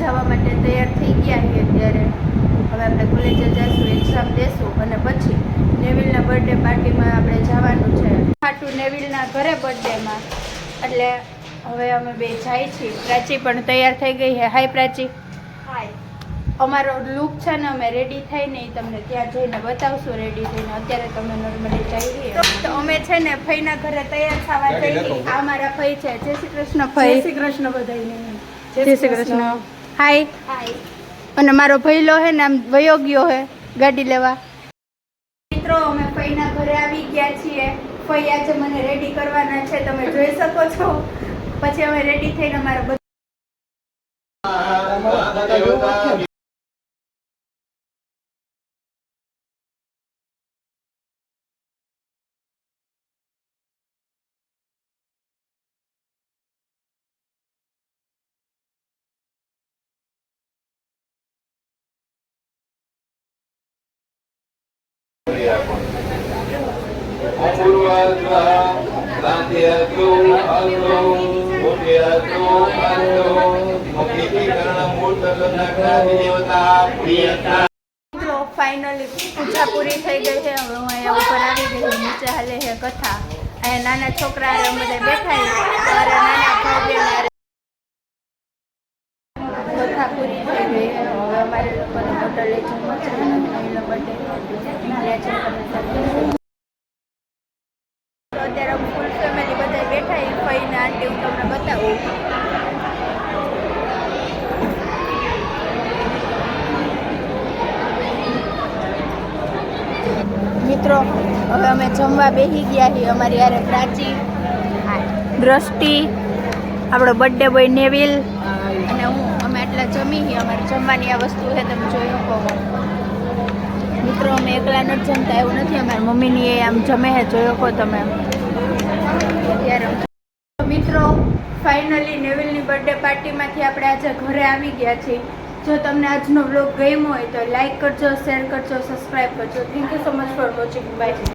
જવા માટે તૈયાર થઈ ગયા છીએ. અત્યારે હવે આપણે કોલેજે જઈશું, એક્ઝામ દેશું અને પછી નેવિલના બર્થડે પાર્ટીમાં આપણે જવાનું છે. ખાટું નેવિલના ઘરે બર્થડેમાં, એટલે હવે અમે બે જાય છીએ. પ્રાચી પણ તૈયાર થઈ ગઈ છે. હાય પ્રાચી. હાય. અમારો લુક છે ને, અમે રેડી થઈને તમને ત્યાં જઈને બતાવશું રેડી થઈને. અત્યારે તમે નોર્મલી જઈએ તો અમે છે ને ફઈના ઘરે તૈયાર થવા જઈએ. આ મારા ફઈ છે. જય શ્રી કૃષ્ણ ફઈ. જય શ્રી કૃષ્ણ બધાને. જય શ્રી કૃષ્ણ. હાય. હાય. અને મારો ભઈલો હે ને આમ વયો ગયો હે ગાડી લેવા. મિત્રો અમે ફઈના ઘરે આવી ગયા છીએ. ફઈ આજે મને રેડી કરવાના છે, તમે જોઈ શકો છો. પછી અમે રેડી થઈને અમારા ફાઇનલી પૂજા પૂરી થઈ ગઈ છે. હવે હું અહીંયા ઉપર આવી ગઈ. નીચે હાલે છે કથા. અહીંયા નાના છોકરા બધા બેઠા છે. નાના ભાઈ કથા પૂરી થઈ ગઈ છે. હવે અમારે લોકોને હોટલે જમવા જવાનું બર્થડે. અત્યારે ફૂલ ફેમિલી બધા બેઠા છે. ફઈને આંટી હું તમને બતાવું. મિત્રો હવે અમે જમવા બેસી ગયા છીએ. અમારી યારે પ્રાચી, દ્રષ્ટિ, આપણો બર્થડે બોય નેવિલ અને હું. અમે એટલા જમી છીએ. અમારે જમવાની આ વસ્તુ છે, તમે જોઈ શકો. મિત્રો અમે એકલા નથી જમતા, એવું નથી. અમારી મમ્મીની એ આમ જમે છે, જોઈ શકો તમે. અત્યારે મિત્રો ફાઇનલી નેવિલની બર્થડે પાર્ટીમાંથી આપણે આજે ઘરે આવી ગયા છીએ. જો તમને આજનો વ્લોગ ગમ્યો હોય તો લાઈક કરજો, શેર કરજો, સબસ્ક્રાઈબ કરજો. Thank you so much for watching. By.